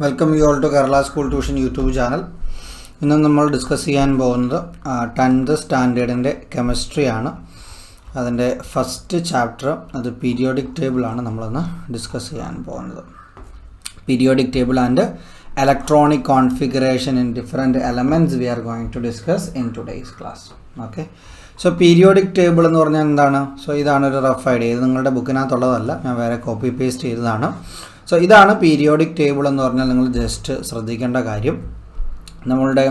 Welcome you all to Kerala school tuition YouTube channel. ഇന്ന് നമ്മൾ discuss ചെയ്യാൻ പോകുന്നത് 10th സ്റ്റാൻഡേർഡിൻ്റെ കെമിസ്ട്രിയാണ്. അതിൻ്റെ ഫസ്റ്റ് ചാപ്റ്റർ അത് പീരിയോഡിക് ടേബിളാണ് നമ്മളിന്ന് ഡിസ്കസ് ചെയ്യാൻ പോകുന്നത്. Periodic table and electronic configuration in different elements we are going to discuss in today's class. Okay, so periodic table എന്ന് പറഞ്ഞാൽ എന്താണ്? സോ ഇതാണ് ഒരു റഫ് ഐഡിയ. ഇത് നിങ്ങളുടെ ബുക്കിനകത്തുള്ളതല്ല, ഞാൻ വേറെ കോപ്പി പേസ്റ്റ് ചെയ്തതാണ്. സോ ഇതാണ് പീരിയോഡിക് ടേബിൾ എന്ന് പറഞ്ഞാൽ നിങ്ങൾ ജസ്റ്റ് ശ്രദ്ധിക്കേണ്ട കാര്യം, നമ്മളുടെ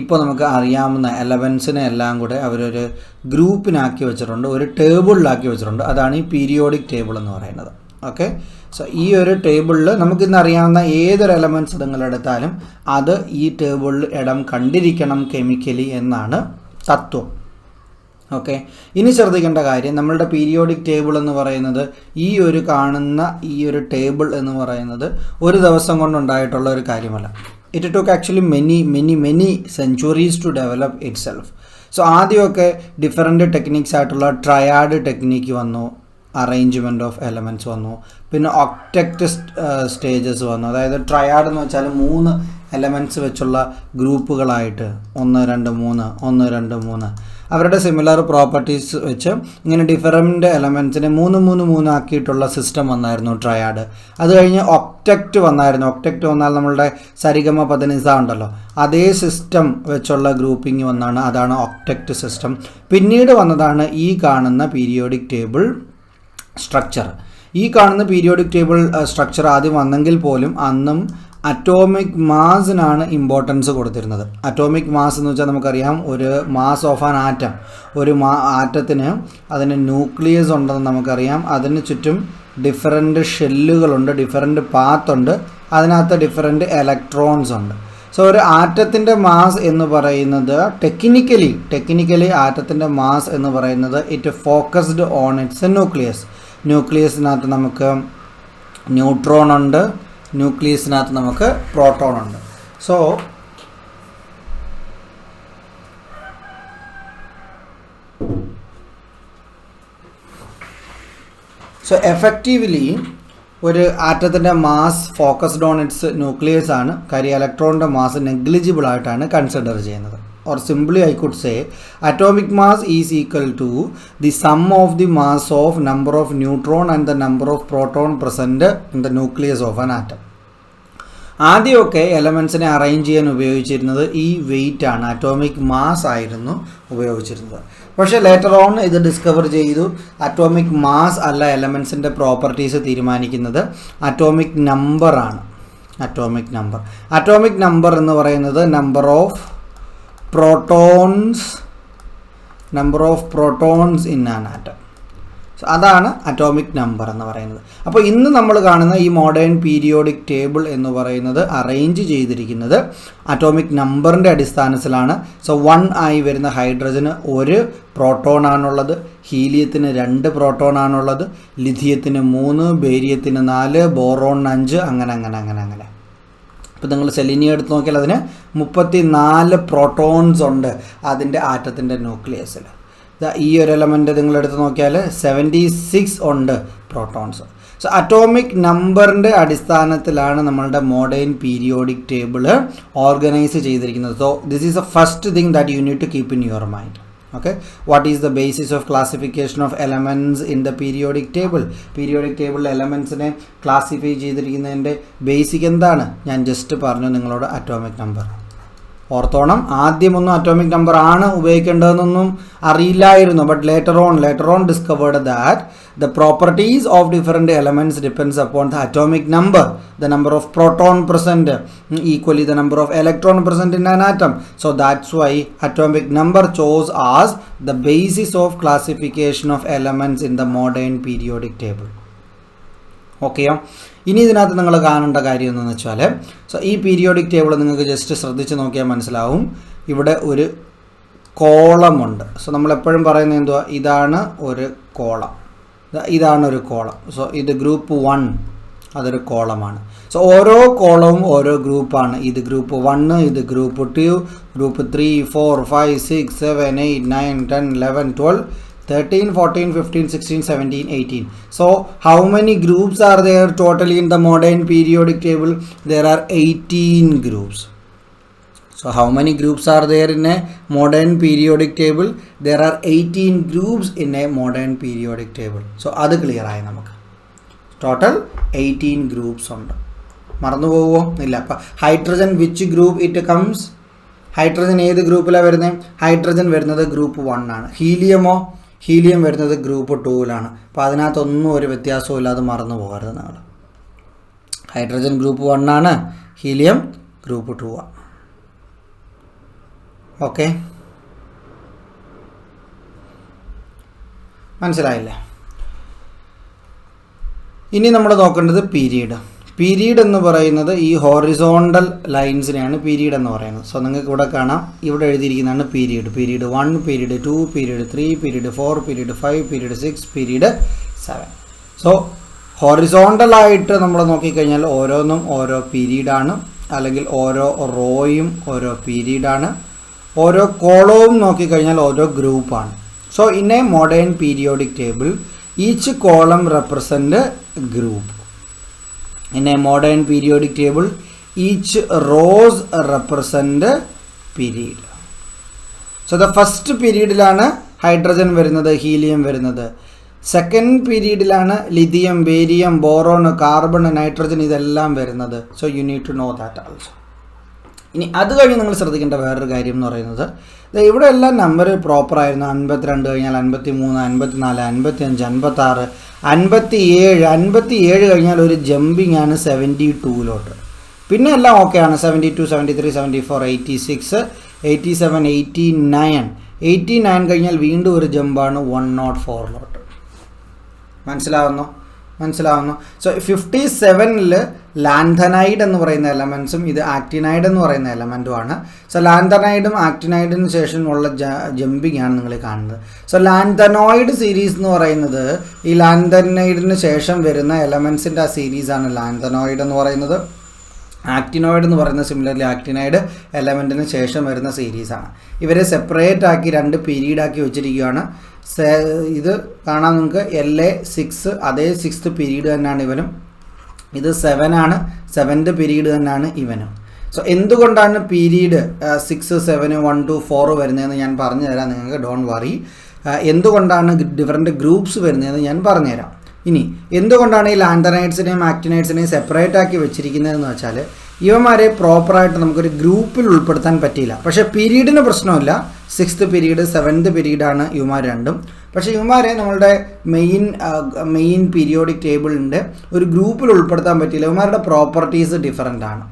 ഇപ്പോൾ നമുക്ക് അറിയാവുന്ന എലമെൻസിനെ എല്ലാം കൂടെ അവരൊരു ഗ്രൂപ്പിനാക്കി വെച്ചിട്ടുണ്ട്, ഒരു ടേബിളിലാക്കി വെച്ചിട്ടുണ്ട്. അതാണ് ഈ പീരിയോഡിക് ടേബിൾ എന്ന് പറയുന്നത്. ഓക്കെ, സോ ഈ ഒരു ടേബിളിൽ നമുക്കിന്ന് അറിയാവുന്ന ഏതൊരു എലമെൻറ്റ്സ് നിങ്ങളെടുത്താലും അത് ഈ ടേബിളിൽ ഇടം കണ്ടിരിക്കണം കെമിക്കലി എന്നാണ് തത്വം. ഓക്കെ, ഇനി ശ്രദ്ധിക്കേണ്ട കാര്യം, നമ്മളുടെ പീരിയോഡിക് ടേബിൾ എന്ന് പറയുന്നത് ഈ ഒരു കാണുന്ന ഈ ഒരു ടേബിൾ എന്ന് പറയുന്നത് ഒരു ദിവസം കൊണ്ടുണ്ടായിട്ടുള്ള ഒരു കാര്യമല്ല. It took actually many centuries to develop itself. So ആദ്യമൊക്കെ ഡിഫറെൻറ്റ് ടെക്നിക്സ് ആയിട്ടുള്ള ട്രയാഡ് ടെക്നിക്ക് വന്നു, അറേഞ്ച്മെൻറ്റ് ഓഫ് എലമെൻറ്റ്സ് വന്നു, പിന്നെ ഒക്ടക്റ്റ് സ്റ്റേജസ് വന്നു. അതായത് ട്രയാഡ് എന്ന് വെച്ചാൽ 3 എലമെൻറ്റ്സ് വെച്ചുള്ള ഗ്രൂപ്പുകളായിട്ട് 1 2 3 1 2 3 അവരുടെ സിമിലർ പ്രോപ്പർട്ടീസ് വെച്ച് ഇങ്ങനെ ഡിഫറെൻറ്റ് എലമെൻറ്റ്സിനെ 3 3 3 ആക്കിയിട്ടുള്ള സിസ്റ്റം വന്നായിരുന്നു ട്രയാഡ്. അത് കഴിഞ്ഞ് ഒക്ടക്റ്റ് വന്നായിരുന്നു. ഒക്ടക്റ്റ് വന്നാൽ നമ്മളുടെ സരിഗമ പദനിസ ഉണ്ടല്ലോ, അതേ സിസ്റ്റം വെച്ചുള്ള ഗ്രൂപ്പിംഗ് വന്നാണ്, അതാണ് ഒക്ടക്റ്റ് സിസ്റ്റം. പിന്നീട് വന്നതാണ് ഈ കാണുന്ന പീരിയോഡിക് ടേബിൾ സ്ട്രക്ചർ. ഈ കാണുന്ന പീരിയോഡിക് ടേബിൾ സ്ട്രക്ചർ ആദ്യം വന്നെങ്കിൽ പോലും അന്നും അറ്റോമിക് മാസിനാണ് ഇമ്പോർട്ടൻസ് കൊടുത്തിരുന്നത്. അറ്റോമിക് മാസ് എന്ന് വെച്ചാൽ നമുക്കറിയാം, ഒരു മാസ് ഓഫ് ആൻ ആറ്റം, ഒരു ആറ്റത്തിന് അതിന് ന്യൂക്ലിയസ് ഉണ്ടെന്ന് നമുക്കറിയാം. അതിന് ചുറ്റും ഡിഫറെൻറ്റ് ഷെല്ലുകളുണ്ട്, ഡിഫറെൻറ്റ് പാത്തുണ്ട്, അതിനകത്ത് ഡിഫറെൻറ്റ് ഇലക്ട്രോൺസ് ഉണ്ട്. സോ ഒരു ആറ്റത്തിൻ്റെ മാസ് എന്ന് പറയുന്നത് ടെക്നിക്കലി ആറ്റത്തിൻ്റെ മാസ് എന്ന് പറയുന്നത് it focused on its nucleus. ന്യൂക്ലിയസിനകത്ത് നമുക്ക് ന്യൂട്രോൺ ഉണ്ട്, ന്യൂക്ലിയസിനകത്ത് നമുക്ക് പ്രോട്ടോൺ ഉണ്ട്. സോ എഫക്റ്റീവ്ലി ഒരു ആറ്റത്തിൻ്റെ mass focused on its nucleus ആണ്. കാര്യം ഇലക്ട്രോണിൻ്റെ മാസ് നെഗ്ലിജിബിൾ ആയിട്ടാണ് കൺസിഡർ ചെയ്യുന്നത്. Or simply I could say atomic mass is equal to the sum of the mass of number of neutron and the number of proton present in the nucleus of an atom. ആദ്യമൊക്കെ എലമെൻസിനെ arrange ചെയ്യാൻ ഉപയോഗിച്ചിരുന്നത് ഈ wait ആണ്, atomic mass ആയിരുന്നു ഉപയോഗിച്ചിരുന്നത്. പക്ഷേ later on ഇത് discover ചെയ്തു, അറ്റോമിക് മാസ് അല്ല എലമെൻസിൻ്റെ പ്രോപ്പർട്ടീസ് തീരുമാനിക്കുന്നത്, അറ്റോമിക് നമ്പർ ആണ്. അറ്റോമിക് നമ്പർ എന്ന് പറയുന്നത് number of protons in an atom. So അതാണ് അറ്റോമിക് നമ്പർ എന്ന് പറയുന്നത്. അപ്പോൾ ഇന്ന് നമ്മൾ കാണുന്ന ഈ മോഡേൺ പീരിയോഡിക് ടേബിൾ എന്ന് പറയുന്നത് അറേഞ്ച് ചെയ്തിരിക്കുന്നത് അറ്റോമിക് നമ്പറിൻ്റെ അടിസ്ഥാനത്തിലാണ്. സോ 1 ആയി വരുന്ന ഹൈഡ്രജന് 1 പ്രോട്ടോൺ ആണുള്ളത്, ഹീലിയത്തിന് 2 പ്രോട്ടോൺ ആണുള്ളത്, ലിഥിയത്തിന് 3, ബേരിയത്തിന് 4, ബോറോൺ 5, അങ്ങനെ. ഇപ്പോൾ നിങ്ങൾ സെലിനിയം എടുത്ത് നോക്കിയാൽ അതിന് 34 പ്രോട്ടോൺസ് ഉണ്ട് അതിൻ്റെ ആറ്റത്തിൻ്റെ ന്യൂക്ലിയസിൽ. ഈ ഒരു എലമെൻ്റ് നിങ്ങളെടുത്ത് നോക്കിയാൽ 76 ഉണ്ട് പ്രോട്ടോൺസ്. സോ അറ്റോമിക് നമ്പറിൻ്റെ അടിസ്ഥാനത്തിലാണ് നമ്മളുടെ മോഡേൺ പീരിയോഡിക് ടേബിൾ ഓർഗനൈസ് ചെയ്തിരിക്കുന്നത്. So this is a first thing that you need to keep in your mind. Okay, what is the basis of classification of elements in the periodic table? Periodic table എലമെൻസിനെ classify ചെയ്തിരിക്കുന്നതിൻ്റെ basic എന്താണ്? ഞാൻ just പറഞ്ഞു നിങ്ങളോട്, atomic number. ഓർത്തോണം, ആദ്യമൊന്നും atomic number ആണ് ഉപയോഗിക്കേണ്ടതെന്നൊന്നും അറിയില്ലായിരുന്നു. But later on discovered that the properties of different elements depends upon the atomic number, the number of proton present, equally the number of electron present in an atom. So that's why atomic number chose as the basis of classification of elements in the modern periodic table. Okay, ഇനി ഇതിനകത്ത് നിങ്ങൾ കാണേണ്ട കാര്യം എന്താണെന്ന് വെച്ചാൽ, so ഈ periodic table നിങ്ങൾക്ക് just ശ്രദ്ധിച്ച് നോക്കിയാൽ മനസ്സിലാവും, ഇവിടെ ഒരു കോളമുണ്ട്. സോ നമ്മളെപ്പോഴും പറയുന്നത് എന്തുവാ, ഇതാണ് ഒരു കോളം. സോ ഇത് ഗ്രൂപ്പ് 1, അതൊരു കോളമാണ്. സോ ഓരോ കോളവും ഓരോ ഗ്രൂപ്പാണ്. ഇത് ഗ്രൂപ്പ് 1, ഇത് group 2, group 3 4 5 6 7 8 9 10 11 12 13, 14, 15, 16, 17, 18. So how many groups are there totally in the modern periodic table? There are 18 groups. So how many groups are there in a modern periodic table? There are 18 groups in a modern periodic table. So അത് clear ആയി നമുക്ക്. Total 18 groups ഉണ്ട്. മറന്നു പോവോ? ഇല്ല. അപ്പം hydrogen which group it comes? Hydrogen ഏത് ഗ്രൂപ്പിലാണ് വരുന്നത്? ഹൈഡ്രജൻ വരുന്നത് ഗ്രൂപ്പ് 1 ആണ്. ഹീലിയമോ? ഹീലിയം വരുന്നത് ഗ്രൂപ്പ് 2ലാണ്. അപ്പോൾ അതിനകത്തൊന്നും ഒരു വ്യത്യാസവും ഇല്ലാതെ മറന്നു പോകരുത് നിങ്ങൾ. ഹൈഡ്രജൻ ഗ്രൂപ്പ് 1 ആണ്, ഹീലിയം ഗ്രൂപ്പ് 2 ആണ്. ഓക്കെ, മനസ്സിലായില്ലേ? ഇനി നമ്മൾ നോക്കേണ്ടത് പീരീഡ്. പീരീഡ് എന്ന് പറയുന്നത് ഈ ഹോറിസോണ്ടൽ ലൈൻസിനെയാണ് പീരീഡ് എന്ന് പറയുന്നത്. സോ നിങ്ങൾക്ക് ഇവിടെ കാണാം, ഇവിടെ എഴുതിയിരിക്കുന്നതാണ് period. Period 1, period 2, period 3, period 4, period 5, period 6, period 7. So ഹോറിസോണ്ടലായിട്ട് നമ്മൾ നോക്കിക്കഴിഞ്ഞാൽ ഓരോന്നും ഓരോ പീരീഡാണ്, അല്ലെങ്കിൽ ഓരോ റോയും ഓരോ പീരീഡാണ്. ഓരോ കോളവും നോക്കിക്കഴിഞ്ഞാൽ ഓരോ ഗ്രൂപ്പാണ്. So in A modern periodic table each column represent group. In a modern periodic table, each rows represent period. So the first periodilana hydrogen വരുന്നത്, ഹീലിയം വരുന്നത്. സെക്കൻഡ് പീരീഡിലാണ് lithium, barium, boron, carbon, nitrogen ഇതെല്ലാം വരുന്നത്. So you need to know that also. ഇനി അത് കഴിഞ്ഞ് നിങ്ങൾ ശ്രദ്ധിക്കേണ്ട വേറൊരു കാര്യം എന്ന് പറയുന്നത്, ഇവിടെ എല്ലാം നമ്പർ പ്രോപ്പറായിരുന്നു. 52 കഴിഞ്ഞാൽ 53, 54, 55, 56, 57 കഴിഞ്ഞാൽ ഒരു ജമ്പിങ് ആണ് 72ലോട്ട്. പിന്നെ എല്ലാം ഓക്കെയാണ്. 72, 73, 74, 86, 87, 89 കഴിഞ്ഞാൽ വീണ്ടും ഒരു ജമ്പാണ് 104ലോട്ട്. മനസ്സിലാവുന്നു? സോ 57ൽ ലാന്തനൈഡ് എന്ന് പറയുന്ന എലമെൻസും ഇത് ആക്ടിനൈഡ് എന്ന് പറയുന്ന എലമെൻറ്റുമാണ്. സോ ലാന്തനൈഡും ആക്ടിനൈഡിന് ശേഷമുള്ള ജമ്പിങ് ആണ് നിങ്ങൾ കാണുന്നത്. സോ ലാന്തനോയിഡ് സീരീസ് എന്ന് പറയുന്നത് ഈ ലാന്തനൈഡിന് ശേഷം വരുന്ന എലമെൻസിൻ്റെ ആ സീരീസാണ് ലാന്തനോയിഡ് എന്ന് പറയുന്നത്. ആക്ടിനോയിഡ് എന്ന് പറയുന്ന സിമിലർലി ആക്ടിനൈഡ് എലമെൻറ്റിന് ശേഷം വരുന്ന സീരീസാണ്. ഇവരെ സെപ്പറേറ്റ് ആക്കി 2 പീരീഡാക്കി വെച്ചിരിക്കുകയാണ്. ഇത് കാണാം നിങ്ങൾക്ക്, LA6 അതേ 6th പീരീഡ് തന്നെയാണ് ഇവനും. ഇത് 7 ആണ്, 7th പീരീഡ് തന്നെയാണ് ഇവനും. സോ എന്തുകൊണ്ടാണ് പീരീഡ് 6, 7, 1, 2, 4 വരുന്നതെന്ന് ഞാൻ പറഞ്ഞു തരാം നിങ്ങൾക്ക്. Don't worry. എന്തുകൊണ്ടാണ് ഡിഫറെൻറ്റ് ഗ്രൂപ്പ്സ് വരുന്നതെന്ന് ഞാൻ പറഞ്ഞുതരാം. ഇനി എന്തുകൊണ്ടാണ് ഈ ലാന്തനൈഡ്സിനെയും ആക്ടിനൈഡ്സിനെയും സെപ്പറേറ്റ് ആക്കി വെച്ചിരിക്കുന്നതെന്ന് വെച്ചാൽ, ഇവന്മാരെ പ്രോപ്പറായിട്ട് നമുക്കൊരു ഗ്രൂപ്പിൽ ഉൾപ്പെടുത്താൻ പറ്റിയില്ല. പക്ഷേ പീരീഡിന് പ്രശ്നമില്ല. 6th പീരീഡ്, 7th പീരീഡാണ് ഇവന്മാർ രണ്ടും. പക്ഷേ ഇവന്മാരെ നമ്മളുടെ മെയിൻ പീരിയോഡിക് ടേബിളിൻ്റെ ഒരു ഗ്രൂപ്പിൽ ഉൾപ്പെടുത്താൻ പറ്റിയില്ല. ഇവന്മാരുടെ പ്രോപ്പർട്ടീസ് ഡിഫറൻ്റ് ആണ്.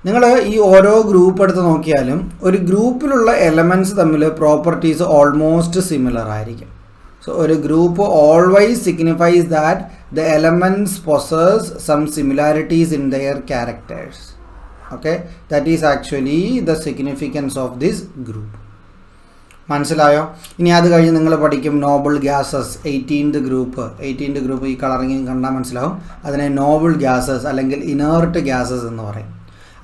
നിങ്ങൾ ഈ ഓരോ ഗ്രൂപ്പ് എടുത്ത് നോക്കിയാലും ഒരു ഗ്രൂപ്പിലുള്ള എലമെൻറ്റ്സ് തമ്മിൽ പ്രോപ്പർട്ടീസ് ഓൾമോസ്റ്റ് സിമിലർ ആയിരിക്കും. So ഒരു group always signifies that the elements possess some similarities in their characters. Okay, that is actually the significance of this group. മനസ്സിലായോ? ഇനി അത് കഴിഞ്ഞ് നിങ്ങൾ പഠിക്കും നോബിൾ ഗ്യാസസ്. 18th ഗ്രൂപ്പ് ഈ കളറിങ് കണ്ടാൽ മനസ്സിലാവും. അതിനെ നോബിൾ ഗ്യാസസ് അല്ലെങ്കിൽ ഇനേർട്ട് ഗ്യാസസ് എന്ന് പറയും.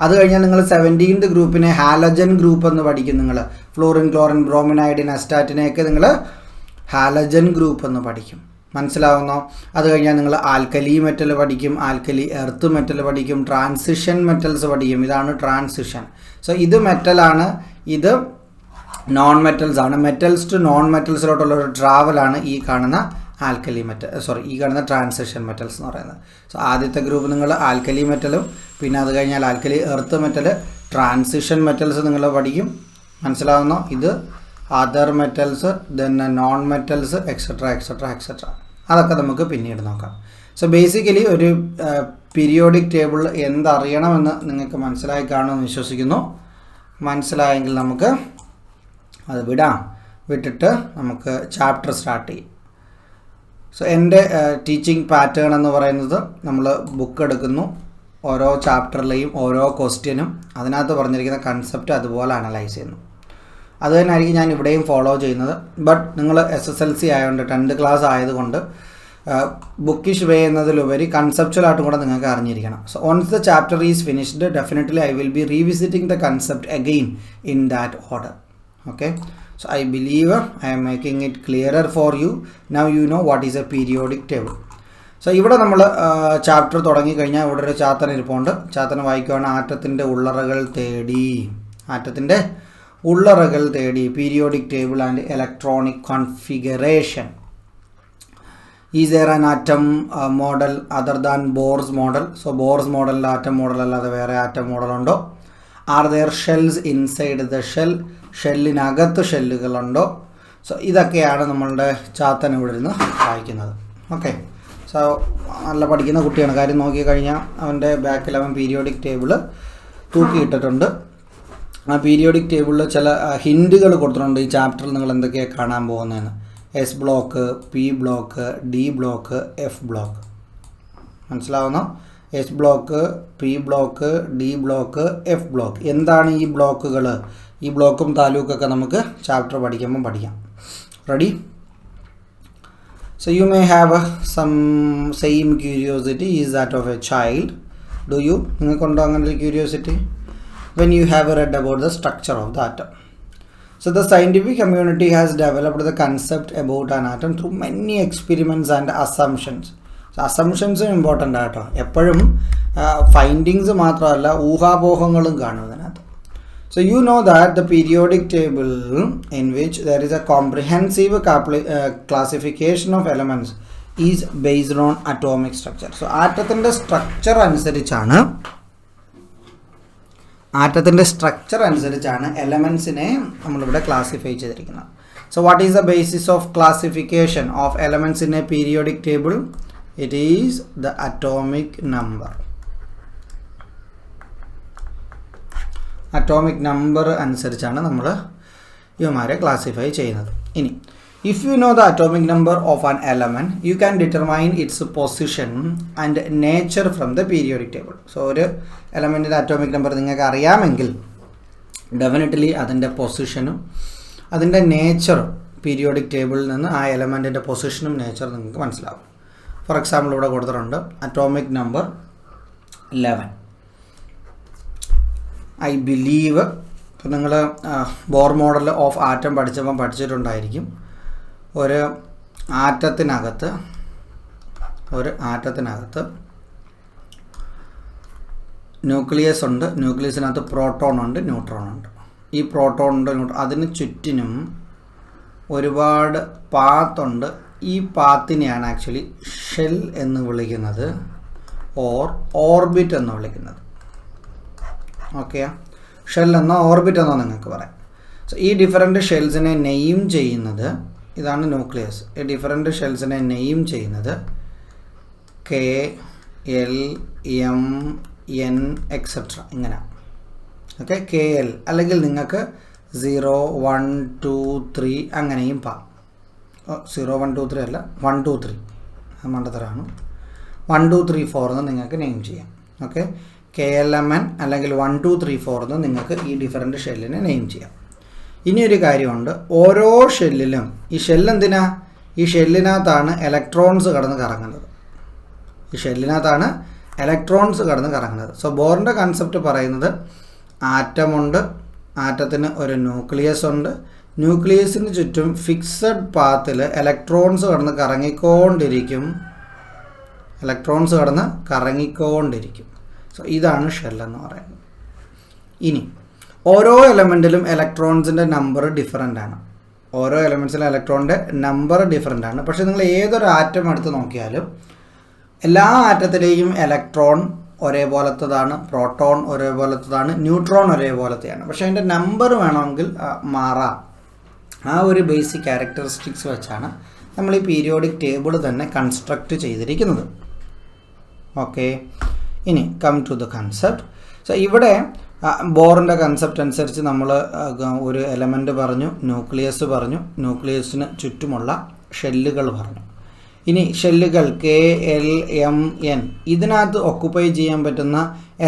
അത് കഴിഞ്ഞാൽ നിങ്ങൾ 17th ഗ്രൂപ്പിനെ ഹാലജൻ ഗ്രൂപ്പ് എന്ന് പഠിക്കും. നിങ്ങൾ ഫ്ലോറിൻ, ക്ലോറിൻ, ബ്രോമിൻ, അയഡിൻ, അസ്റ്റാറ്റിനെയൊക്കെ നിങ്ങൾ ഹാലജൻ ഗ്രൂപ്പ് എന്ന് പഠിക്കും. മനസ്സിലാവുന്നോ? അത് കഴിഞ്ഞാൽ നിങ്ങൾ ആൽക്കലി മെറ്റൽ പഠിക്കും, ആൽക്കലി എർത്ത് മെറ്റൽ പഠിക്കും, ട്രാൻസിഷൻ മെറ്റൽസ് പഠിക്കും. ഇതാണ് ട്രാൻസിഷൻ. സോ ഇത് മെറ്റലാണ്, ഇത് നോൺ മെറ്റൽസ് ആണ്. മെറ്റൽസ് ടു നോൺ മെറ്റൽസിലോട്ടുള്ള ഒരു ട്രാവലാണ് ഈ കാണുന്ന ആൽക്കലി ഈ കാണുന്ന ട്രാൻസിഷൻ മെറ്റൽസ് എന്ന് പറയുന്നത്. സോ ആദ്യത്തെ ഗ്രൂപ്പ് നിങ്ങൾ ആൽക്കലി മെറ്റലും, പിന്നെ അത് കഴിഞ്ഞാൽ alkali earth metal, transition metals നിങ്ങൾ പഠിക്കും. മനസ്സിലാവുന്നോ? ഇത് other metals, then non metals, etcetera. അതൊക്കെ നമുക്ക് പിന്നീട് നോക്കാം. സോ ബേസിക്കലി ഒരു പീരിയോഡിക് ടേബിൾ എന്തറിയണമെന്ന് നിങ്ങൾക്ക് മനസ്സിലായി കാണുമെന്ന് വിശ്വസിക്കുന്നു. മനസ്സിലായെങ്കിൽ നമുക്ക് അത് വിട്ടിട്ട് നമുക്ക് ചാപ്റ്റർ സ്റ്റാർട്ട് ചെയ്യും. സോ എൻ്റെ ടീച്ചിങ് പാറ്റേൺ എന്ന് പറയുന്നത്, നമ്മൾ ബുക്ക് എടുക്കുന്നു, ഓരോ ചാപ്റ്ററിലെയും ഓരോ ക്വസ്റ്റ്യനും അതിനകത്ത് പറഞ്ഞിരിക്കുന്ന കൺസെപ്റ്റ് അതുപോലെ അനലൈസ് ചെയ്യുന്നു. അത് തന്നെയായിരിക്കും ഞാൻ ഇവിടെയും ഫോളോ ചെയ്യുന്നത്. ബട്ട് നിങ്ങൾ SSLC ആയതുകൊണ്ട് 10th ക്ലാസ് ആയതുകൊണ്ട് ബുക്കിഷ് വേ എന്നതിലുപരി കൺസെപ്ച്വലായിട്ടും കൂടെ നിങ്ങൾക്ക് അറിഞ്ഞിരിക്കണം. So once the chapter is finished, definitely I will be revisiting the concept again in that order. Okay, So I believe I am making it clearer for you. Now you know what is a periodic table. So ഇവിടെ നമ്മൾ chapter തുടങ്ങി കഴിഞ്ഞാൽ ഇവിടെ ഒരു ചാത്തൻ ഇരിപ്പുണ്ട്. ചാത്തനെ വായിക്കുകയാണ് ആറ്റത്തിൻ്റെ ഉള്ളറകൾ തേടി periodic table and electronic configuration. Is there an atom model other than Bohr's model? So Bohr's model atom model അല്ലാതെ വേറെ atom model ഉണ്ടോ? Are there shells inside the shell? ഷെല്ലിനകത്ത് ഷെല്ലുകളുണ്ടോ? സോ ഇതൊക്കെയാണ് നമ്മളുടെ ചാത്തൻ ഇവിടെ ഇരുന്ന് വായിക്കുന്നത്. ഓക്കെ, സോ നല്ല പഠിക്കുന്ന കുട്ടിയാണ്. കാര്യം നോക്കിക്കഴിഞ്ഞാൽ അവൻ്റെ ബാക്കിൽ അവൻ പീരിയോഡിക് ടേബിൾ തൂക്കിയിട്ടിട്ടുണ്ട്. ആ പീരിയോഡിക് ടേബിളിൽ ചില ഹിൻറ്റുകൾ കൊടുത്തിട്ടുണ്ട്. ഈ ചാപ്റ്ററിൽ നിങ്ങൾ എന്തൊക്കെയാണ് കാണാൻ പോകുന്നതെന്ന്. S block, P block, D block, F block. മനസ്സിലാവുന്നോ? S block, P block, D block, F block. എന്താണ് ഈ ബ്ലോക്കുകൾ? ഈ ബ്ലോക്കും താലൂക്കൊക്കെ നമുക്ക് ചാപ്റ്റർ പഠിക്കുമ്പം പഠിക്കാം. Ready? So you may have some same curiosity is that of a child. Do you? നിങ്ങൾക്കുണ്ടോ അങ്ങനെ ഒരു curiosity? When you have read about the structure of the atom. So the scientific community has developed the concept about an atom through many experiments and assumptions. So assumptions important ആട്ടോ. എപ്പോഴും findings മാത്രമല്ല ഊഹാപോഹങ്ങളും കാണും അതിനകത്ത്. So you know that the periodic table in which there is a comprehensive classification of elements is based on atomic structure. So ആറ്റത്തിൻ്റെ structure അനുസരിച്ചാണ് എലമെൻസിനെ നമ്മളിവിടെ classify ചെയ്തിരിക്കുന്നത്. So what is the basis of classification of elements in a periodic table? It is the atomic number. Atomic number അനുസരിച്ചാണ് നമ്മൾ ഇവന്മാരെ classify ചെയ്യുന്നത്. ഇനി if you know the atomic number of an element, you can determine its position and nature from the periodic table. So ഒരു എലമെൻറ്റിൻ്റെ atomic number നിങ്ങൾക്ക് അറിയാമെങ്കിൽ definitely അതിൻ്റെ പൊസിഷനും അതിൻ്റെ നേച്ചറും പീരിയോഡിക് ടേബിളിൽ നിന്ന് ആ എലമെൻറ്റിൻ്റെ പൊസിഷനും നേച്ചറും നിങ്ങൾക്ക് മനസ്സിലാവും. ഫോർ എക്സാമ്പിൾ ഇവിടെ കൊടുത്തിട്ടുണ്ട് അറ്റോമിക് നമ്പർ 11. ഐ ബിലീവ് ഇപ്പോൾ നിങ്ങൾ ബോർ മോഡൽ ഓഫ് ആറ്റം പഠിച്ചിട്ടുണ്ടായിരിക്കും. ഒരു ആറ്റത്തിനകത്ത് ന്യൂക്ലിയസ് ഉണ്ട്. ന്യൂക്ലിയസിനകത്ത് പ്രോട്ടോൺ ഉണ്ട്, ന്യൂട്രോൺ ഉണ്ട്. ഈ പ്രോട്ടോൺ ഉണ്ട്, അതിന് ചുറ്റിനും ഒരുപാട് പാത്തുണ്ട്. ഈ പാത്തിനെയാണ് ആക്ച്വലി ഷെൽ എന്ന് വിളിക്കുന്നത്, ഓർബിറ്റ് എന്ന് വിളിക്കുന്നത്. ഓക്കെ, ഷെൽ എന്നോ ഓർബിറ്റ് എന്നോ നിങ്ങൾക്ക് പറയാം. സോ ഈ ഡിഫറെൻ്റ് ഷെൽസിനെ നെയിം ചെയ്യുന്നത്, ഇതാണ് ന്യൂക്ലിയസ്. ഈ ഡിഫറെൻ്റ് ഷെൽസിനെ നെയിം ചെയ്യുന്നത് K, L, M, N etcetera ഇങ്ങനെ. ഓക്കെ, കെ എൽ അല്ലെങ്കിൽ നിങ്ങൾക്ക് 0, 1, 2, 3 അങ്ങനെയും 0, 1, 2, 3 അല്ല 1, 2, 3 മണ്ടത്തരാണ്. 1, 2, 3, 4 എന്ന് നിങ്ങൾക്ക് നെയിം ചെയ്യാം. ഓക്കെ, KLMN അല്ലെങ്കിൽ 1, 2, 3, 4 എന്ന് നിങ്ങൾക്ക് ഈ ഡിഫറെൻ്റ് ഷെല്ലിനെ നെയിം ചെയ്യാം. ഇനിയൊരു കാര്യമുണ്ട്, ഓരോ ഷെല്ലിലും ഈ ഷെല്ലെന്തിനാ? ഈ ഷെല്ലിനകത്താണ് ഇലക്ട്രോൺസ് കടന്ന് കറങ്ങുന്നത്. സോ ബോറിൻ്റെ കൺസെപ്റ്റ് പറയുന്നത് ആറ്റമുണ്ട്, ആറ്റത്തിന് ഒരു ന്യൂക്ലിയസ് ഉണ്ട്, ന്യൂക്ലിയസിന് ചുറ്റും ഫിക്സഡ് പാത്തിൽ ഇലക്ട്രോൺസ് കടന്ന് കറങ്ങിക്കൊണ്ടിരിക്കും. സോ ഇതാണ് ഷെല്ലെന്ന് പറയുന്നത്. ഇനി ഓരോ എലമെൻറ്റിലും ഇലക്ട്രോൺസിൻ്റെ നമ്പർ ഡിഫറൻ്റ് ആണ്. പക്ഷേ നിങ്ങൾ ഏതൊരു ആറ്റം എടുത്ത് നോക്കിയാലും എല്ലാ ആറ്റത്തിലെയും ഇലക്ട്രോൺ ഒരേപോലത്തതാണ്, പ്രോട്ടോൺ ഒരേപോലത്തതാണ്, ന്യൂട്രോൺ ഒരേപോലത്തെയാണ്. പക്ഷേ അതിൻ്റെ നമ്പർ വേണമെങ്കിൽ മാറാം. ആ ഒരു ബേസിക് ക്യാരക്ടറിസ്റ്റിക്സ് വെച്ചാണ് നമ്മൾ ഈ പീരിയോഡിക് ടേബിൾ തന്നെ കൺസ്ട്രക്റ്റ് ചെയ്തിരിക്കുന്നത്. ഓക്കെ, ഇനി come to the concept. So ഇവിടെ ബോറിൻ്റെ കൺസെപ്റ്റ് അനുസരിച്ച് നമ്മൾ ഒരു എലമെൻ്റ് പറഞ്ഞു, ന്യൂക്ലിയസ് പറഞ്ഞു, ന്യൂക്ലിയസിന് ചുറ്റുമുള്ള ഷെല്ലുകൾ പറഞ്ഞു. ഇനി ഷെല്ലുകൾ KLMN ഇതിനകത്ത് ഒക്കുപ്പൈ ചെയ്യാൻ പറ്റുന്ന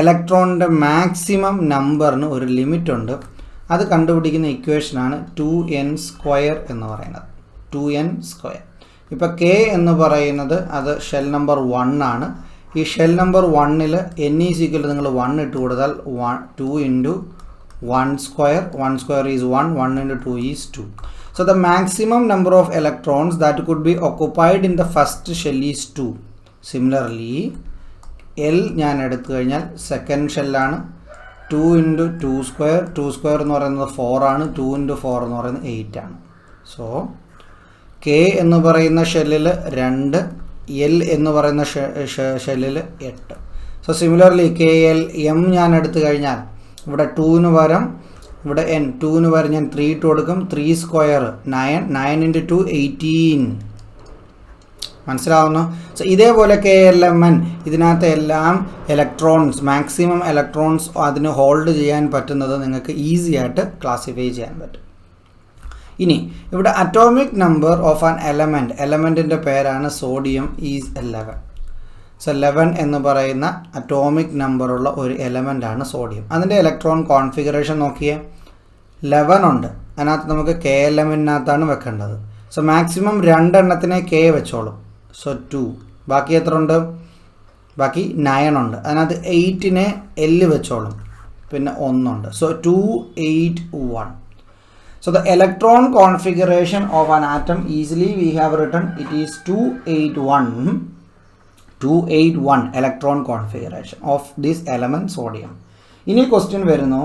ഇലക്ട്രോണിൻ്റെ മാക്സിമം നമ്പറിന് ഒരു ലിമിറ്റുണ്ട്. അത് കണ്ടുപിടിക്കുന്ന ഇക്വേഷനാണ് 2n² എന്ന് പറയുന്നത്. 2n². ഇപ്പോൾ K എന്ന് പറയുന്നത് അത് ഷെൽ നമ്പർ 1 ആണ്. ഈ ഷെൽ നമ്പർ 1ൽ n= നിങ്ങൾ 1 ഇട്ട് കൊടുത്താൽ 2 × 1 square is 1, 1 into 2 is 2. So the maximum number of electrons that could be occupied in the first shell is 2. Similarly, L ഞാൻ എടുത്തു കഴിഞ്ഞാൽ സെക്കൻഡ് ഷെല്ലാണ്. 2 into 2 square എന്ന് പറയുന്നത് 4 ആണ്. 2 into 4 എന്ന് പറയുന്നത് 8 ആണ്. സോ K എന്ന് പറയുന്ന ഷെല്ലിൽ 2, L എന്ന് പറയുന്ന ഷെല്ലിൽ 8. സോ സിമിലർലി KL M ഞാൻ എടുത്തു കഴിഞ്ഞാൽ ഇവിടെ 2ന് പകരം ഇവിടെ N, 2ന് പകരം ഞാൻ 3 ഇട്ട് കൊടുക്കും. 3 സ്ക്വയർ 9 into 2 18. മനസ്സിലാവുന്നു? സോ ഇതേപോലെ KLMN ഇതിനകത്ത് എല്ലാം ഇലക്ട്രോൺസ്, മാക്സിമം ഇലക്ട്രോൺസ് അതിന് ഹോൾഡ് ചെയ്യാൻ പറ്റുന്നത് നിങ്ങൾക്ക് ഈസി ആയിട്ട് ക്ലാസിഫൈ ചെയ്യാൻ പറ്റും. ഇനി ഇവിടെ അറ്റോമിക് നമ്പർ ഓഫ് ആൻ എലമെൻറ്റിൻ്റെ പേരാണ് സോഡിയം ഈസ് 11. സോ 11 എന്ന് പറയുന്ന അറ്റോമിക് നമ്പറുള്ള ഒരു എലമെൻ്റാണ് സോഡിയം. അതിൻ്റെ ഇലക്ട്രോൺ കോൺഫിഗറേഷൻ നോക്കിയേ, 11 ഉണ്ട്. അതിനകത്ത് നമുക്ക് KLMനകത്താണ് വെക്കേണ്ടത്. So maximum 2 എണ്ണത്തിനെ K വെച്ചോളും. സോ 2. ബാക്കി എത്ര ഉണ്ട്? ബാക്കി 9 ഉണ്ട്. അതിനകത്ത് 8നെ L വെച്ചോളും. പിന്നെ 1 ഉണ്ട്. So 2, 8, 1. So the electron configuration of an atom easily we have written it is 281 electron configuration of this element sodium. In a question വരുന്നു,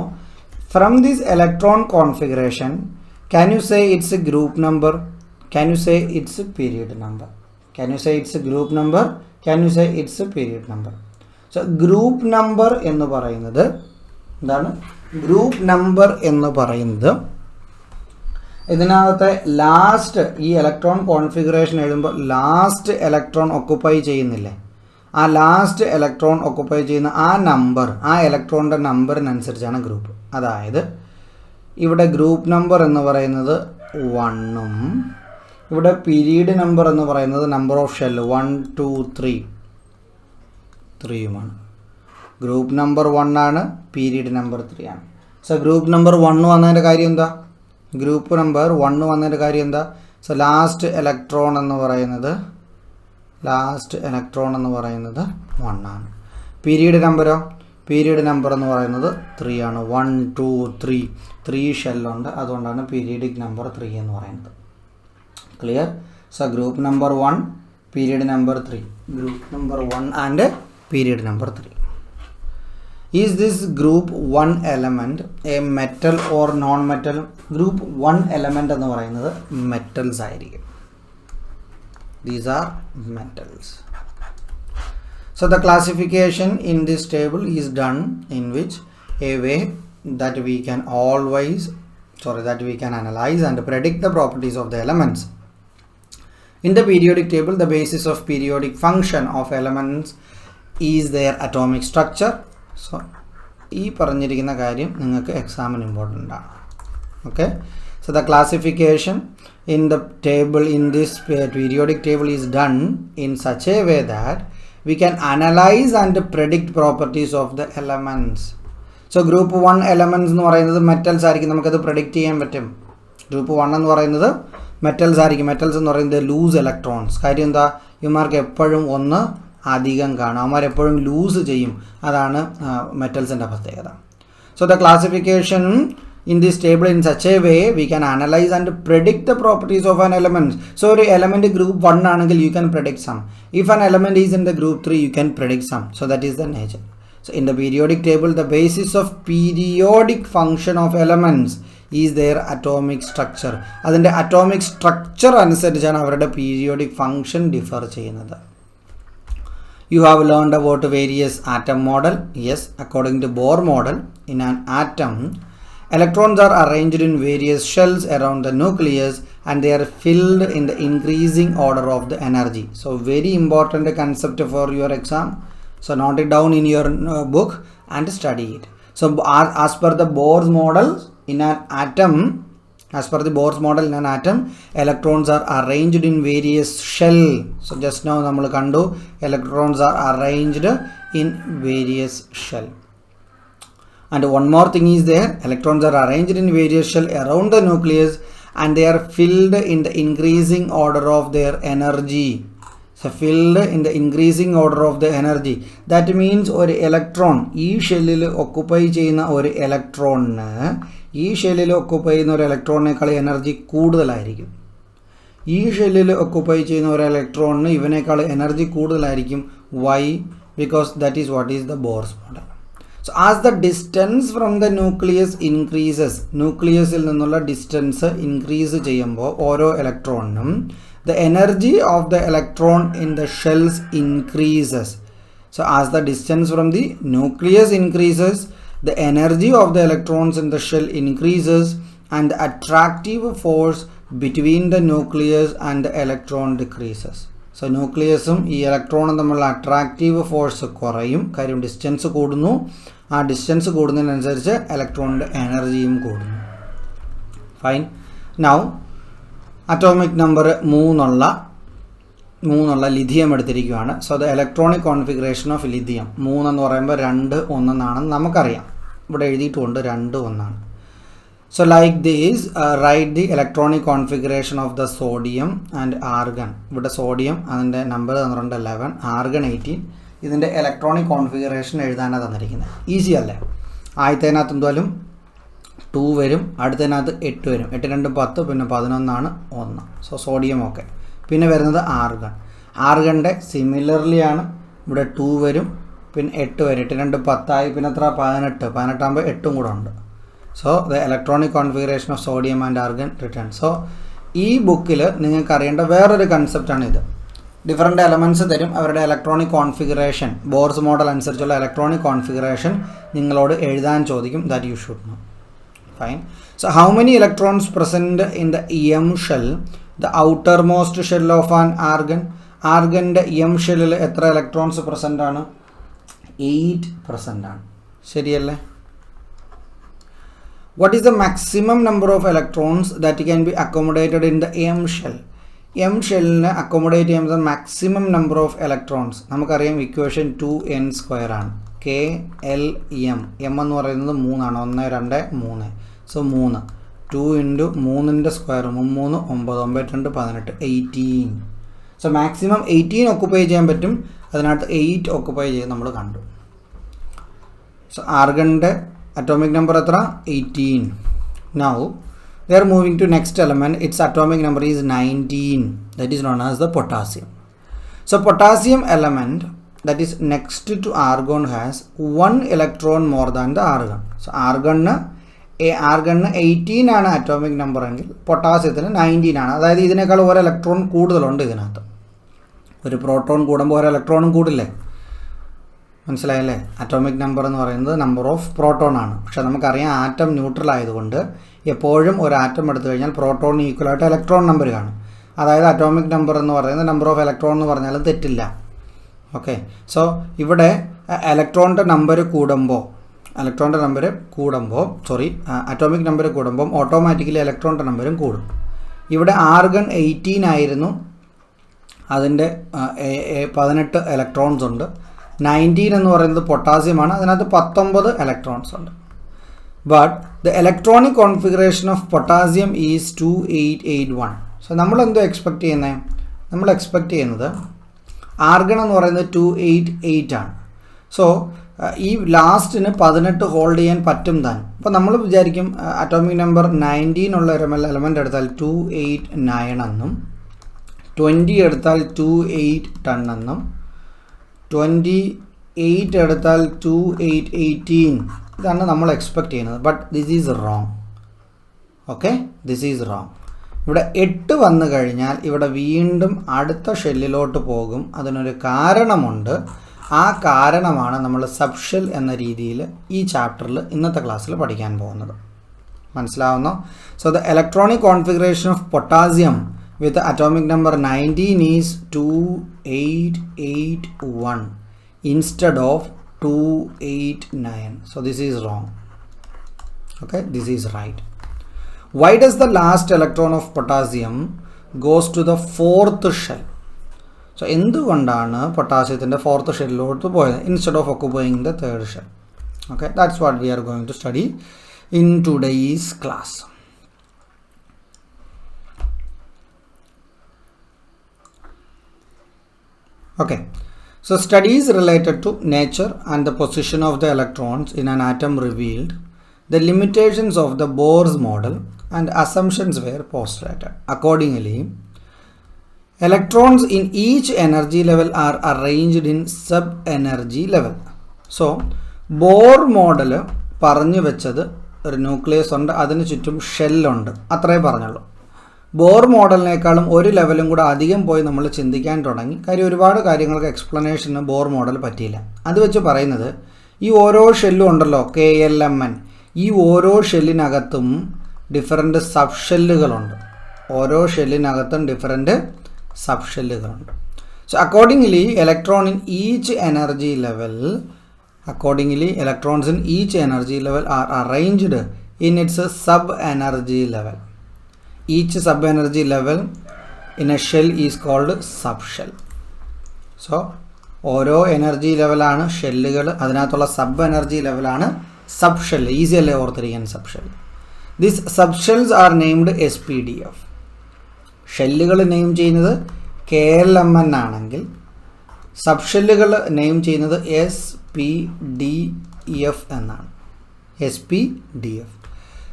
from this electron configuration can you say it's a group number? Can you say it's a period number? Can you say it's a group number? Can you say it's a period number? So group number എന്ന് പറയുന്നത് എന്താണ്? Group number എന്ന് പറയുന്നത് ഇതിനകത്തെ last ഈ electron configuration എഴുതുമ്പോൾ last electron occupy ചെയ്യുന്നില്ലേ, ആ ലാസ്റ്റ് ഇലക്ട്രോൺ ഒക്കുപ്പൈ ചെയ്യുന്ന ആ നമ്പർ, ആ ഇലക്ട്രോണിൻ്റെ നമ്പറിനനുസരിച്ചാണ് ഗ്രൂപ്പ്. അതായത് ഇവിടെ ഗ്രൂപ്പ് നമ്പർ എന്ന് പറയുന്നത് 1ഉം ഇവിടെ പീരീഡ് നമ്പർ എന്ന് പറയുന്നത് നമ്പർ ഓഫ് ഷെൽ 1, 2, 3യുമാണ്. ഗ്രൂപ്പ് നമ്പർ 1 ആണ്, പീരീഡ് നമ്പർ 3 ആണ്. സോ ഗ്രൂപ്പ് നമ്പർ 1 വന്നതിൻ്റെ കാര്യം എന്താ? ഗ്രൂപ്പ് നമ്പർ 1 വന്നതിൻ്റെ കാര്യം എന്താ? സോ ലാസ്റ്റ് ഇലക്ട്രോൺ എന്ന് പറയുന്നത് 1 ആണ്. പീരീഡ് നമ്പറോ? പീരീഡ് നമ്പർ എന്ന് പറയുന്നത് 3 ആണ്. 1, 2, 3 ഷെല്ലുണ്ട്. അതുകൊണ്ടാണ് പീരീഡിക് നമ്പർ 3 എന്ന് പറയുന്നത്. Clear? So group number 1, period number 3. Group number 1 and period number 3. Is this group 1 element a metal or non-metal? Group 1 element എന്ന് പറയുന്നത് metals ആയിരിക്കും. These are metals. So the classification in this table is done in which a way that we can analyze and predict the properties of the elements. In the periodic table, the basis of periodic function of elements is their atomic structure. So ഈ പറഞ്ഞിരിക്കുന്ന കാര്യം നിങ്ങൾക്ക് എക്സാമിന് important ആണ്. Okay, so the classification in the table in this periodic table is done in such a way that we can analyse and predict properties of the elements. So group 1 elements എന്ന് പറയുന്നത് metals ആയിരിക്കും, നമുക്കത് predict ചെയ്യാൻ പറ്റും. Group 1 എന്ന് പറയുന്നത് metals ആയിരിക്കും. Metals എന്ന് പറയുന്നത് ലൂസ് ഇലക്ട്രോൺസ്. കാര്യം എന്താ? ഇവന്മാർക്ക് എപ്പോഴും ഒന്ന് അധികം കാണും, അവന്മാരെപ്പോഴും ലൂസ് ചെയ്യും. അതാണ് മെറ്റൽസിൻ്റെ പ്രത്യേകത. So the classification in this table in such a way we can analyse and predict the properties of an element. So ഒരു എലമെൻറ്റ് ഗ്രൂപ്പ് 1 ആണെങ്കിൽ you can predict some. If an element is in the group 3 you can predict some. So that is the nature. So in the periodic table the basis of periodic function of elements is their atomic structure. അതിൻ്റെ atomic structure അനുസരിച്ചാണ് അവരുടെ periodic function differ ചെയ്യുന്നത്. You have learned about various atom model. Yes, according to Bohr model, in an atom, electrons are arranged in various shells around the nucleus and they are filled in the increasing order of the energy. So very important concept for your exam. So note it down in your book and study it. So as per the Bohr's model, in an atom, electrons are arranged in various shell. So just now നമ്മൾ കണ്ടു electrons are arranged in various shell. And one more thing is there, electrons are arranged in various shell around the nucleus and they are filled in the increasing order of their energy. So filled in the increasing order of the energy. That means ഒരു electron ഈ ഷെല്ലിൽ occupy ചെയ്യുന്ന ഒരു ഇലക്ട്രോണിന് ഈ ഷെല്ലിൽ occupy ചെയ്യുന്ന ഒരു ഇലക്ട്രോണിനേക്കാൾ energy കൂടുതലായിരിക്കും. ഈ ഷെല്ലിൽ ഒക്കുപ്പൈ ചെയ്യുന്ന ഒരു ഇലക്ട്രോണിന് ഇവനേക്കാൾ എനർജി കൂടുതലായിരിക്കും. Why? Because that is what is the Bohr's model. So as the distance from the nucleus increases, nucleusൽ നിന്നുള്ള ഡിസ്റ്റൻസ് ഇൻക്രീസ് ചെയ്യുമ്പോൾ ഓരോ ഇലക്ട്രോണിനും the energy of the electron in the shells increases. So as the distance from the nucleus increases, the energy of the electrons in the shell increases and the attractive force between the nucleus and the electron decreases. So nucleusum ഈ ഇലക്ട്രോണും തമ്മിലുള്ള attractive force കുറയും. കാര്യം distance കൂടുന്നു. ആ distance കൂടുന്നതിനനുസരിച്ച് ഇലക്ട്രോണിൻ്റെ എനർജിയും കൂടുന്നു. ഫൈൻ. നൗ അറ്റോമിക് നമ്പർ മൂന്നുള്ള ലിഥിയം എടുത്തിരിക്കുകയാണ്. So the electronic configuration of lithium 3 എന്ന് പറയുമ്പോൾ 2 1 എന്നാണെന്ന് നമുക്കറിയാം. ഇവിടെ എഴുതിയിട്ടുണ്ട് 2 1. So like this, write the electronic configuration of the sodium and argon. ഇവിടെ സോഡിയം അതിൻ്റെ നമ്പർ തന്നിട്ടുണ്ട് 11, ആർഗൺ 18. ഇതിൻ്റെ ഇലക്ട്രോണിക് കോൺഫിഗറേഷൻ എഴുതാനാണ് തന്നിരിക്കുന്നത്. ഈസി അല്ലേ? ആദ്യത്തേനകത്ത് എന്തായാലും 2 വരും, അടുത്തതിനകത്ത് 8 വരും. 8 2 10, പിന്നെ 11 1. So sodium okay. പിന്നെ വരുന്നത് ആർഗൺ. ആർഗണിൻ്റെ സിമിലർലി ആണ്. ഇവിടെ 2 വരും, പിന്നെ 8 വരും. 8 2 10 ആയി, പിന്നെ എത്ര 18. 18 ആകുമ്പോൾ 8 കൂടെ ഉണ്ട്. So the electronic configuration of sodium and argon return. So ഈ ബുക്കിൽ നിങ്ങൾക്ക് അറിയേണ്ട വേറൊരു കൺസെപ്റ്റാണ് ഇത്. ഡിഫറെൻറ്റ് എലമെൻറ്റ്സ് തരും, അവരുടെ ഇലക്ട്രോണിക് കോൺഫിഗറേഷൻ ബോർസ് മോഡൽ അനുസരിച്ചുള്ള ഇലക്ട്രോണിക് കോൺഫിഗറേഷൻ നിങ്ങളോട് എഴുതാൻ ചോദിക്കും. That you should know. Fine. So how many electrons present in the M shell, the outermost shell of an argon? ആർഗൻ്റെ M ഷെല്ലിൽ എത്ര ഇലക്ട്രോൺസ് പ്രസൻ്റ് ആണ്? 8% ആണ്. ശരിയല്ലേ? What is the maximum number of electrons that can be accommodated in the M shell? M ഷെല്ലിന് accommodate ചെയ്യുന്നത് maximum number of electrons നമുക്കറിയാം. Equation 2n² ആണ്. KLM. M എന്ന് പറയുന്നത് 3 ആണ്. 1 2 3. സോ 3 2 × 3ൻ്റെ സ്ക്വയർ 3 9 9 2 18 18. സോ മാക്സിമം 18 ഒക്കുപ്പൈ ചെയ്യാൻ പറ്റും. അതിനകത്ത് 8 ഒക്കുപ്പൈ ചെയ്ത് നമ്മൾ കണ്ടു. സോ ആർഗണിൻ്റെ atomic number എത്ര? 18. Now we are moving to next element. Its atomic number is 19. That is known as the potassium. So potassium element that is next to argon has 1 electron more than the argon. So argon 18 ആണ് atomic number എങ്കിൽ പൊട്ടാസ്യത്തിന് 19 ആണ്. അതായത് ഇതിനേക്കാൾ ഒരു electron കൂടുതലുണ്ട് ഇതിനകത്ത്. ഒരു proton കൂടുമ്പോൾ ഒരു ഇലക്ട്രോണും കൂടില്ലേ? മനസ്സിലായല്ലേ? അറ്റോമിക് നമ്പർ എന്ന് പറയുന്നത് നമ്പർ ഓഫ് പ്രോട്ടോൺ ആണ്. പക്ഷേ നമുക്കറിയാം ആറ്റം ന്യൂട്രൽ ആയതുകൊണ്ട് എപ്പോഴും ഒരു ആറ്റം എടുത്തു കഴിഞ്ഞാൽ പ്രോട്ടോണിന് ഈക്വലായിട്ട് ഇലക്ട്രോൺ നമ്പർ കാണും. അതായത് അറ്റോമിക് നമ്പർ എന്ന് പറയുന്നത് നമ്പർ ഓഫ് ഇലക്ട്രോൺ എന്ന് പറഞ്ഞാലും തെറ്റില്ല. ഓക്കെ. സോ ഇവിടെ ഇലക്ട്രോണിൻ്റെ നമ്പർ കൂടുമ്പോൾ അറ്റോമിക് നമ്പർ കൂടുമ്പം ഓട്ടോമാറ്റിക്കലി ഇലക്ട്രോണിൻ്റെ നമ്പറും കൂടും. ഇവിടെ ആർഗൺ 18 ആയിരുന്നു, അതിൻ്റെ 18 ഇലക്ട്രോൺസ് ഉണ്ട്. 19 എന്ന് പറയുന്നത് പൊട്ടാസ്യമാണ്, അതിനകത്ത് 19 ഇലക്ട്രോൺസ് ഉണ്ട്. But the electronic configuration of potassium is 2881. So നമ്മളെന്തോ എക്സ്പെക്റ്റ് ചെയ്യുന്നത്? നമ്മൾ എക്സ്പെക്റ്റ് ചെയ്യുന്നത് ആർഗൺ എന്ന് പറയുന്നത് 288 ആണ്. സോ ഈ ലാസ്റ്റിന് 18 ഹോൾഡ് ചെയ്യാൻ പറ്റും താൻ. അപ്പോൾ നമ്മൾ വിചാരിക്കും അറ്റോമിക് നമ്പർ 19 ഉള്ള ഒരു എലമെൻ്റ് എടുത്താൽ 289 എന്നും 20 എടുത്താൽ 2810 എന്നും 28 എടുത്താൽ 2818 ഇതാണ് നമ്മൾ എക്സ്പെക്റ്റ് ചെയ്യുന്നത്. But this is wrong. Okay, this is wrong. ഇവിടെ 8 വന്നു കഴിഞ്ഞാൽ ഇവിടെ വീണ്ടും അടുത്ത ഷെല്ലിലോട്ട് പോകും. അതിനൊരു കാരണമുണ്ട്. ആ കാരണമാണ് നമ്മൾ സബ്ഷെൽ എന്ന രീതിയിൽ ഈ ചാപ്റ്ററിൽ ഇന്നത്തെ ക്ലാസ്സിൽ പഠിക്കാൻ പോകുന്നത്. മനസ്സിലാവുന്നോ? So the electronic configuration of potassium with the atomic number 19 is 2881 instead of 289. So this is wrong. Okay, this is right. Why does the last electron of potassium goes to the 4th shell? So എന്തുകൊണ്ടാണ് പൊട്ടാസ്യത്തിൻ്റെ 4th ഷെല്ലിലോട്ട് പോയത് instead of occupying the 3rd shell? Okay, that's what we are going to study in today's class. Okay. So studies related to nature and the position of the electrons in an atom revealed the limitations of the Bohr's model and assumptions were postulated. Accordingly, electrons in each energy level are arranged in sub-energy level. So, Bohr model പറഞ്ഞു വെച്ചത് ഒരു nucleus ഉണ്ട്, അതിന് ചുറ്റും ഷെല്ലുണ്ട്, അത്രേ പറഞ്ഞുള്ളൂ. Bore മോഡലിനേക്കാളും ഒരു ലെവലും കൂടെ അധികം പോയി നമ്മൾ ചിന്തിക്കാൻ തുടങ്ങി. കാര്യം ഒരുപാട് കാര്യങ്ങൾക്ക് എക്സ്പ്ലനേഷന് ബോർ മോഡൽ പറ്റിയില്ല. അത് വെച്ച് പറയുന്നത് ഈ ഓരോ ഷെല്ലും ഉണ്ടല്ലോ, KLMN, ഈ ഓരോ ഷെല്ലിനകത്തും ഡിഫറൻറ്റ് സബ് ഷെല്ലുകളുണ്ട്. ഓരോ ഷെല്ലിനകത്തും ഡിഫറൻറ്റ് സബ് ഷെല്ലുകളുണ്ട്. So accordingly electrons in each energy level are arranged in its sub-energy level. Each sub-energy level in a shell is called subshell. So, ഓരോ എനർജി ലെവലാണ് ഷെല്ലുകൾ, അതിനകത്തുള്ള സബ് എനർജി ലെവലാണ് സബ് ഷെൽ. ഈസി അല്ലേ ഓർത്തിരിക്കാൻ sub shell. This sub shells are named SPDF. ഷെല്ലുകൾ name ചെയ്യുന്നത് KLMN ആണെങ്കിൽ സബ് ഷെല്ലുകൾ നെയിം ചെയ്യുന്നത് SPDF എന്നാണ്. SPDF.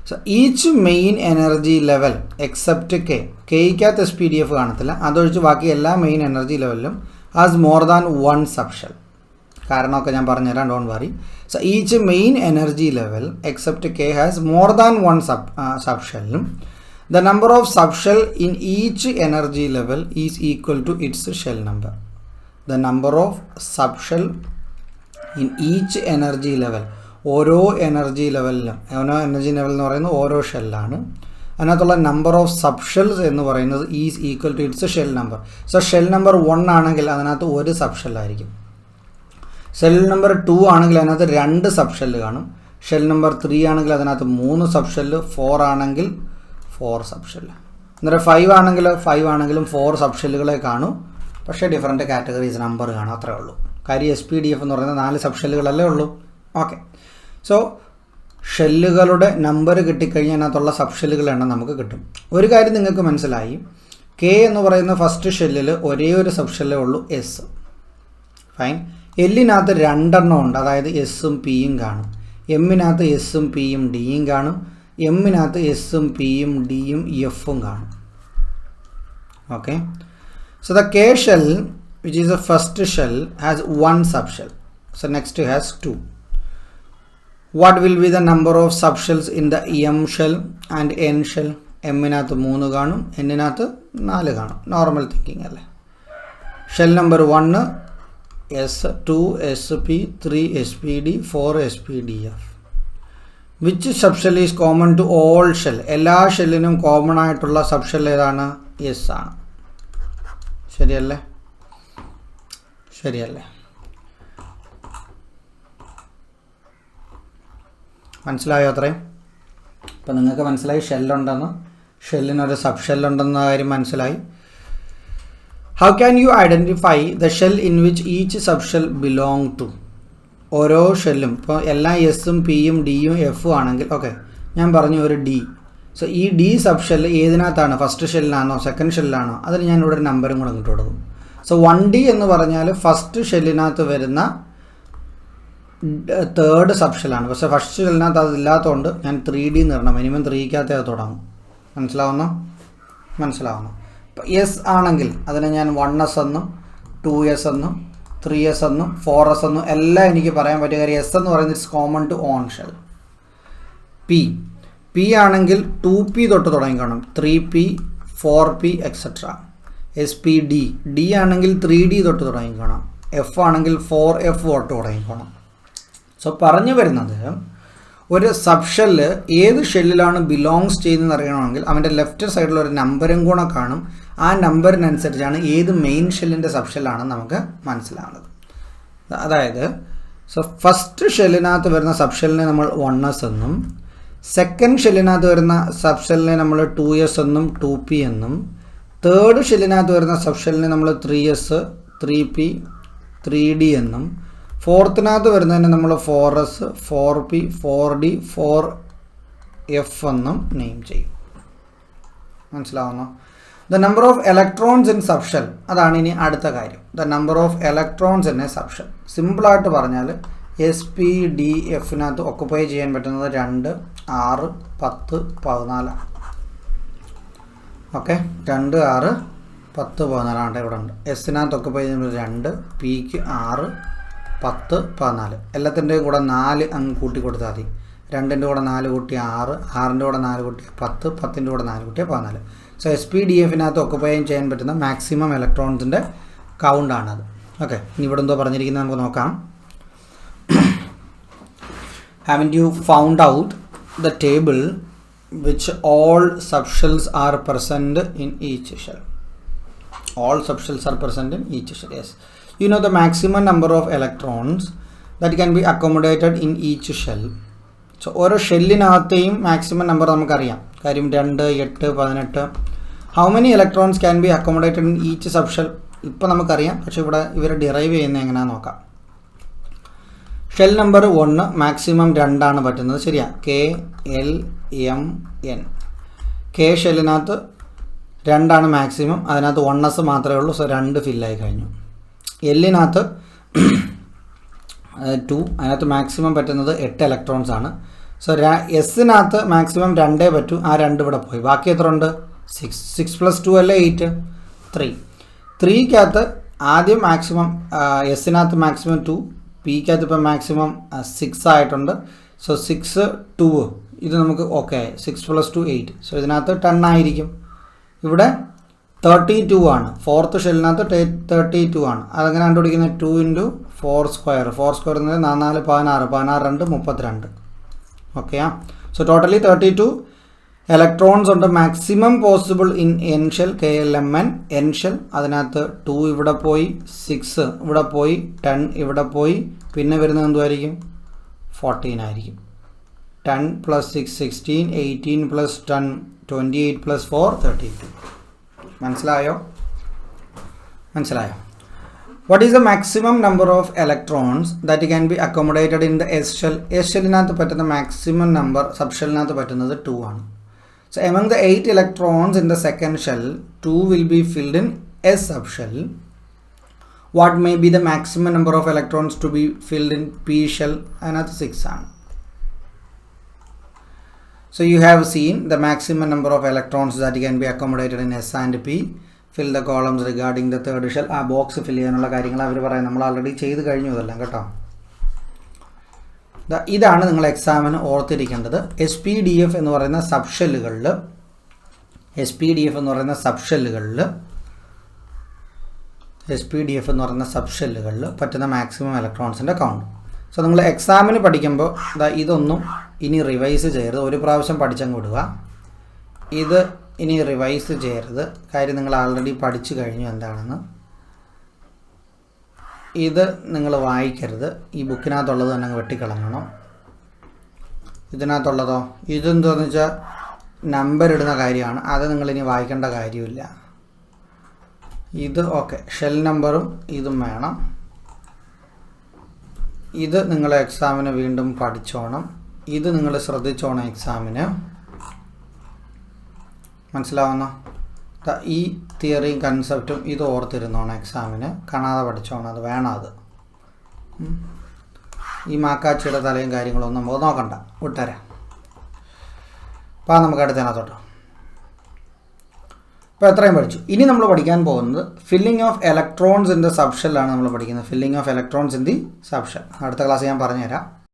So each main energy level except Kയ്ക്കകത്ത് SPDF കാണത്തില്ല, അതൊഴിച്ച് ബാക്കി എല്ലാ മെയിൻ എനർജി ലെവലിലും has more than one sub shell. കാരണമൊക്കെ ഞാൻ പറഞ്ഞുതരാം, don't worry. So each main energy level except K has more than one sub ഷെല്ലും the number of subshell in each energy level is equal to its shell number. The number of subshell in each energy level, ഓരോ energy ലെവലിലും, ഓരോ energy level എന്ന് പറയുന്നത് ഓരോ ഷെല്ലാണ്, അതിനകത്തുള്ള number of sub shells എന്ന് പറയുന്നത് is equal to its shell number. So shell number 1 ആണെങ്കിൽ അതിനകത്ത് ഒരു സബ് ഷെല്ലായിരിക്കും. ഷെൽ നമ്പർ 2 ആണെങ്കിൽ അതിനകത്ത് 2 സബ് ഷെല്ല് കാണും. ഷെൽ നമ്പർ 3 ആണെങ്കിൽ അതിനകത്ത് 3 സബ് ഷെല്ല്, 4 ആണെങ്കിൽ 4 സബ് ഷെല്ല്. അന്നേരം 5 ആണെങ്കിലും 4 സബ് ഷെല്ലുകളെ കാണും, പക്ഷേ ഡിഫറൻറ്റ് കാറ്റഗറീസ് നമ്പർ കാണും, അത്രേ ഉള്ളൂ. കാര്യം SPDF എന്ന് പറയുന്നത് 4 സബ് ഷെല്ലുകളല്ലേ ഉള്ളൂ. ഓക്കെ. സോ ഷെല്ലുകളുടെ നമ്പർ കിട്ടിക്കഴിഞ്ഞാൽ അതിനകത്തുള്ള സബ് ഷെല്ലുകളുടെ എണ്ണം നമുക്ക് കിട്ടും. ഒരു കാര്യം നിങ്ങൾക്ക് മനസ്സിലായി, K എന്ന് പറയുന്ന ഫസ്റ്റ് ഷെല്ലിൽ ഒരേ ഒരു സബ് ഷെല്ലേ ഉള്ളൂ, S. ഫൈൻ. Lനകത്ത് 2 എണ്ണം ഉണ്ട്, അതായത് Sഉം Pയും കാണും. Mനകത്ത് Sഉം Pയും Dയും കാണും. Mനകത്ത് Sഉം Pയും Dയും Fഉം കാണും. Okay. So the K shell, which is the first shell, has 1 subshell. So next has 2. What will be the number of subshells in the M shell and N shell? Mനകത്ത് 3 കാണും, Nനകത്ത് 4 കാണും. നോർമൽ തിങ്കിങ് അല്ലേ. Shell number 1 S, 2 SP, 3 SPD, 4 SPDF. Which sub shell is common to all shell? എല്ലാ ഷെല്ലിനും common ആയിട്ടുള്ള sub shell ഏതാണ്? S ആണ്. ശരിയല്ലേ? മനസ്സിലായോ അത്രയും? അപ്പോൾ നിങ്ങൾക്ക് മനസ്സിലായി ഷെല്ലുണ്ടെന്ന്, ഷെല്ലിനൊരു സബ് ഷെല്ലുണ്ടെന്ന കാര്യം മനസ്സിലായി. How can you identify the shell in which each sub shell belong to? ഓരോ ഷെല്ലും ഇപ്പോൾ എല്ലാ എസും പിയും ഡിയും എഫും ആണെങ്കിൽ, ഓക്കെ, ഞാൻ പറഞ്ഞു ഒരു ഡി. സോ ഈ ഡി സബ് ഷെല്ല് ഏതിനകത്താണ്? ഫസ്റ്റ് ഷെല്ലിനാണോ സെക്കൻഡ് ഷെല്ലിനാണോ? അതിന് ഞാൻ ഇവിടെ ഒരു നമ്പറും കൂടെ ഇങ്ങോട്ട് കൊടുക്കും. സോ 1D എന്ന് പറഞ്ഞാൽ ഫസ്റ്റ് ഷെല്ലിനകത്ത് വരുന്ന തേർഡ് സബ് ഷെല്ലാണ്. പക്ഷേ ഫസ്റ്റ് ഷെല്ലിനകത്ത് അതില്ലാത്തതുകൊണ്ട് ഞാൻ 3D എന്ന് പറഞ്ഞാൽ മിനിമം 3 അത് തുടങ്ങും. മനസ്സിലാവുന്നു? ഇപ്പോൾ എസ് ആണെങ്കിൽ അതിനെ ഞാൻ 1S എന്നും 2S എന്നും 3S എന്നും 4S എന്നും എല്ലാം എനിക്ക് പറയാൻ പറ്റിയ കാര്യം എസ് എന്ന് പറയുന്നത് it's common to on shell. P ആണെങ്കിൽ 2P തൊട്ട് തുടങ്ങിക്കണം, 3P 4P etcetera. SPD, D ആണെങ്കിൽ 3D തൊട്ട് തുടങ്ങിക്കണം, എഫ് ആണെങ്കിൽ 4F തൊട്ട് തുടങ്ങിക്കണം. സോ പറഞ്ഞു വരുന്നത്, ഒരു സബ് ഷെല്ല് ഏത് ഷെല്ലിലാണ് ബിലോങ്സ് ചെയ്യുന്നതെന്ന് അറിയണമെങ്കിൽ അവൻ്റെ ലെഫ്റ്റ് സൈഡിൽ ഒരു നമ്പറും കൂടെ കാണും. ആ നമ്പറിനനുസരിച്ചാണ് ഏത് മെയിൻ ഷെല്ലിൻ്റെ സബ് ഷെല്ലാണെന്ന് നമുക്ക് മനസ്സിലാവുന്നത്. അതായത് സോ ഫസ്റ്റ് ഷെല്ലിനകത്ത് വരുന്ന സബ് ഷെല്ലിനെ നമ്മൾ 1S എന്നും, സെക്കൻഡ് ഷെല്ലിനകത്ത് വരുന്ന സബ് ഷെല്ലിനെ നമ്മൾ 2S എന്നും 2P എന്നും, തേർഡ് ഷെല്ലിനകത്ത് വരുന്ന സബ് ഷെല്ലിനെ നമ്മൾ 3S 3P 3D എന്നും, ഫോർത്തിനകത്ത് വരുന്നതിനെ നമ്മൾ 4S 4P 4D 4F എന്നും നെയിം ചെയ്യും. മനസ്സിലാവുന്നു? The number of electrons in subshell, അതാണ് ഇനി അടുത്ത കാര്യം. The number of electrons in A subshell. സിമ്പിളായിട്ട് പറഞ്ഞാൽ SPDFനകത്ത് ഒക്കുപ്പൈ ചെയ്യാൻ പറ്റുന്നത് 2, 6, 10, 14. ഓക്കെ, 2, 6, 10, 14 ആണ് ഇവിടെ ഉണ്ട്. എസിനകത്ത് ഒക്കുപ്പൈ ചെയ്യുന്നത് 2, പിക്ക് 6, 10, 14. എല്ലാത്തിൻ്റെയും കൂടെ 4 അങ്ങ് കൂട്ടി കൊടുത്താൽ മതി. 2ൻ്റെ കൂടെ 4 കൂട്ടിയ 6, 6ൻ്റെ കൂടെ 4 കൂട്ടിയ 10, 10ൻ്റെ കൂടെ 4 കൂട്ടിയ 14. സോ SPDFനകത്ത് ഒക്കുപ്പൈ ചെയ്യാൻ പറ്റുന്ന മാക്സിമം ഇലക്ട്രോൺസിൻ്റെ കൗണ്ടാണത്. ഓക്കെ, ഇനി ഇവിടെ എന്തോ പറഞ്ഞിരിക്കുന്നത് നമുക്ക് നോക്കാം. Haven't you found out the table which all subshells are present in each shell? All subshells are present in each shell. Yes. You know the maximum number of electrons that can be accommodated in each shell. So ഓരോ ഷെല്ലിനകത്തെയും maximum number നമുക്കറിയാം. കാര്യം 2, 8, 18. How many electrons can be accommodated in each subshell? ഇപ്പോൾ നമുക്കറിയാം, പക്ഷേ ഇവിടെ ഇവർ derive ചെയ്യുന്നത് എങ്ങനെയാണെന്ന് നോക്കാം. ഷെൽ നമ്പർ 1 മാക്സിമം 2 ആണ് പറ്റുന്നത്. ശരിയാ, KLMN. കെ ഷെല്ലിനകത്ത് 2 ആണ് മാക്സിമം, അതിനകത്ത് 1s മാത്രമേ ഉള്ളൂ. സോ 2 ഫില്ലായി കഴിഞ്ഞു. എല്ലിനകത്ത് 2, അതിനകത്ത് മാക്സിമം പറ്റുന്നത് 8 ഇലക്ട്രോൺസ് ആണ്. സോ എസിനകത്ത് മാക്സിമം 2 പറ്റൂ, ആ 2 ഇവിടെ പോയി. ബാക്കി എത്ര ഉണ്ട്? 6. 6 + 2 അല്ലേ 8. 3. 3ക്കകത്ത് ആദ്യം മാക്സിമം എസിനകത്ത് മാക്സിമം 2, പിക്കകത്ത് ഇപ്പോൾ മാക്സിമം 6 ആയിട്ടുണ്ട്. സോ 6, 2 ഇത് നമുക്ക് ഓക്കെ. 6 + 2 8. സോ ഇതിനകത്ത് 10 ആയിരിക്കും. ഇവിടെ 32 ആണ്. 4th ഷെല്ലിനകത്ത് 32 ആണ്. അതങ്ങനെ കണ്ടുപിടിക്കുന്നത് 2 × 4 സ്ക്വയർ. 4 സ്ക്വയർ എന്നത് 4, 16, 16, 2, 32. ഓക്കെയാ. സോ ടോട്ടലി 32 ഇലക്ട്രോൺസ് ഉണ്ട് maximum possible in N shell, KLMN N shell. അതിനകത്ത് 2 ഇവിടെ പോയി, 6 ഇവിടെ പോയി, 10 ഇവിടെ പോയി, പിന്നെ വരുന്നത് എന്തുമായിരിക്കും? 14 ആയിരിക്കും. 10 + 6 16, 18 + 10 28 + 4 32. മനസ്സിലായോ? What is the maximum number of electrons that can be accommodated in the S shell? S ഷെല്ലിനകത്ത് പറ്റുന്ന മാക്സിമം നമ്പർ സബ്ഷെല്ലിനകത്ത് പറ്റുന്നത് 2 ആണ്. So among the 8 electrons in the second shell, 2 will be filled in S subshell. What may be the maximum number of electrons to be filled in P shell? Another 6 ആണ്. So you have seen the maximum number of electrons that can be accommodated in S and P. Fill the columns regarding the third shell. ആ box ഫിൽ ചെയ്യാനുള്ള കാര്യങ്ങൾ അവർ പറയാം. നമ്മൾ already ചെയ്ത് കഴിഞ്ഞു ഇതെല്ലാം കേട്ടോ. ഇതാണ് നിങ്ങൾ എക്സാമിന് ഓർത്തിരിക്കേണ്ടത്. SPDF എന്ന് പറയുന്ന സബ്ഷെല്ലുകളിൽ പറ്റുന്ന മാക്സിമം ഇലക്ട്രോൺസിൻ്റെ കൗണ്ട്. സോ നിങ്ങൾ എക്സാമിന് പഠിക്കുമ്പോൾ ഇതൊന്നും ഇനി റിവൈസ് ചെയ്യരുത്. ഒരു പ്രാവശ്യം പഠിച്ചങ്ങ് വിടുക. ഇത് ഇനി റിവൈസ് ചെയ്യരുത്. കാര്യം നിങ്ങൾ ആൾറെഡി പഠിച്ചു കഴിഞ്ഞു എന്താണെന്ന്. ഇത് നിങ്ങൾ വായിക്കരുത്. ഈ ബുക്കിനകത്തുള്ളത് തന്നെ അങ്ങ് വെട്ടിക്കളഞ്ഞണം. ഇതിനകത്തുള്ളതോ ഇതെന്താണെന്ന് വെച്ചാൽ നമ്പർ ഇടുന്ന കാര്യമാണ്. അത് നിങ്ങളിനി വായിക്കേണ്ട കാര്യമില്ല. ഇത് ഓക്കെ, ഷെൽ നമ്പറും ഇതും വേണം. ഇത് നിങ്ങൾ എക്സാമിന് വീണ്ടും പഠിച്ചോണം. ഇത് നിങ്ങൾ ശ്രദ്ധിച്ചോണം എക്സാമിന്. മനസ്സിലാവുന്നോ? ഈ തിയറിയും കൺസെപ്റ്റും ഇത് ഓർത്തിരുന്നോണം എക്സാമിന്. കാണാതെ പഠിച്ചോണം, അത് വേണം. അത് ഈ മാക്കാച്ചിയുടെ തലയും കാര്യങ്ങളൊന്നും നമുക്ക് നോക്കണ്ട, വിട്ടുതരാം. അപ്പോൾ നമുക്ക് അടുത്തതിനകത്തോട്ട്. അപ്പോൾ എത്രയും പഠിച്ചു. ഇനി നമ്മൾ പഠിക്കാൻ പോകുന്നത് filling of electrons in the സബ്ഷെല്ലാണ് നമ്മൾ പഠിക്കുന്നത്. Filling of electrons in the subshell അടുത്ത ക്ലാസ് ഞാൻ പറഞ്ഞുതരാം.